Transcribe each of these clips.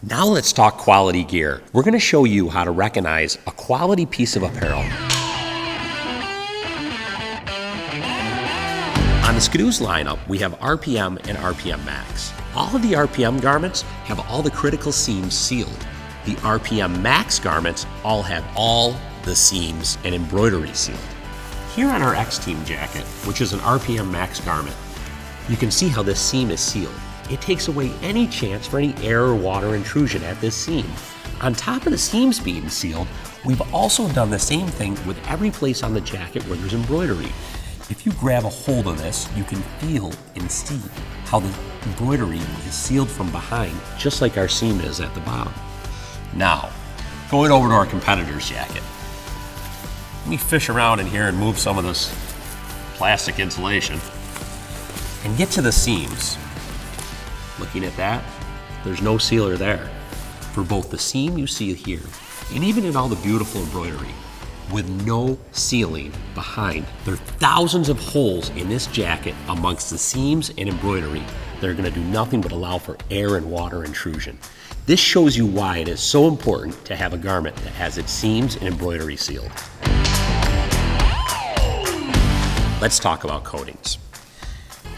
Now let's talk quality gear. We're going to show you how to recognize a quality piece of apparel. On the Skidoo's lineup, we have RPM and RPM Max. All of the RPM garments have all the critical seams sealed. The RPM Max garments all have all the seams and embroidery sealed. Here on our X-Team jacket, which is an RPM Max garment, you can see how this seam is sealed. It takes away any chance for any air or water intrusion at this seam. On top of the seams being sealed, we've also done the same thing with every place on the jacket where there's embroidery. If you grab a hold of this, you can feel and see how the embroidery is sealed from behind, just like our seam is at the bottom. Now, going over to our competitor's jacket. Let me fish around in here and move some of this plastic insulation and get to the seams. Looking at that, there's no sealer there. For both the seam you see here and even in all the beautiful embroidery, with no sealing behind. There are thousands of holes in this jacket amongst the seams and embroidery that are going to do nothing but allow for air and water intrusion. This shows you why it is so important to have a garment that has its seams and embroidery sealed. Let's talk about coatings.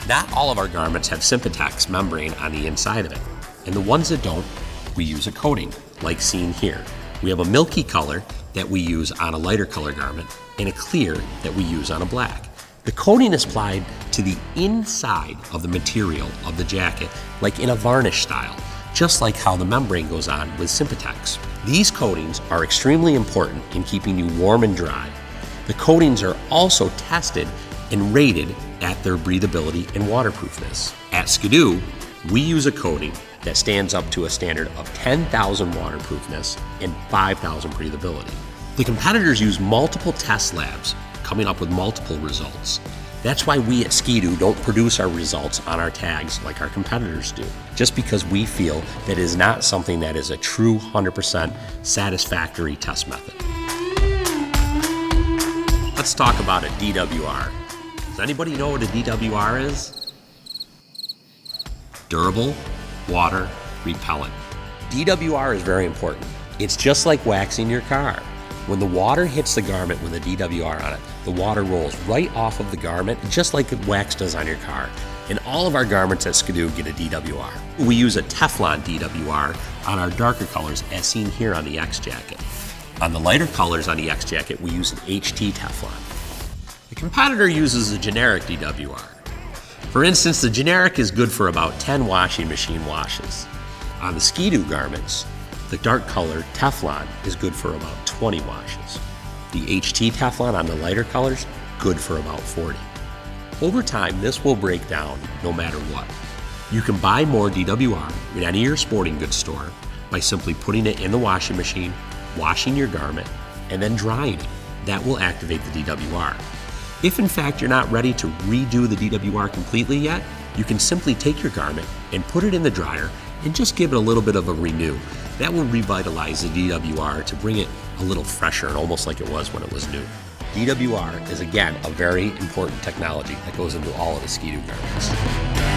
Not all of our garments have Sympatex membrane on the inside of it, and the ones that don't, we use a coating, like seen here. We have a milky color that we use on a lighter color garment and a clear that we use on a black. The coating is applied to the inside of the material of the jacket, like in a varnish style, just like how the membrane goes on with Sympatex. These coatings are extremely important in keeping you warm and dry. The coatings are also tested and rated at their breathability and waterproofness. At Skidoo, we use a coating that stands up to a standard of 10,000 waterproofness and 5,000 breathability. The competitors use multiple test labs, coming up with multiple results. That's why we at Skidoo don't produce our results on our tags like our competitors do, just because we feel that it is not something that is a true 100% satisfactory test method. Let's talk about a DWR. Does anybody know what a DWR is? Durable, water repellent. DWR is very important. It's just like waxing your car. When the water hits the garment with a DWR on it, the water rolls right off of the garment, just like wax does on your car. And all of our garments at Skidoo get a DWR. We use a Teflon DWR on our darker colors, as seen here on the X jacket. On the lighter colors on the X jacket, we use an HT Teflon. The competitor uses a generic DWR. For instance, the generic is good for about 10 washing machine washes. On the Skidoo garments, the dark color Teflon is good for about 20 washes. The HT Teflon on the lighter colors, good for about 40. Over time, this will break down no matter what. You can buy more DWR in any of your sporting goods store by simply putting it in the washing machine, washing your garment, and then drying it. That will activate the DWR. If in fact you're not ready to redo the DWR completely yet, you can simply take your garment and put it in the dryer and just give it a little bit of a renew. That will revitalize the DWR to bring it a little fresher and almost like it was when it was new. DWR is again a very important technology that goes into all of the Skidoo garments.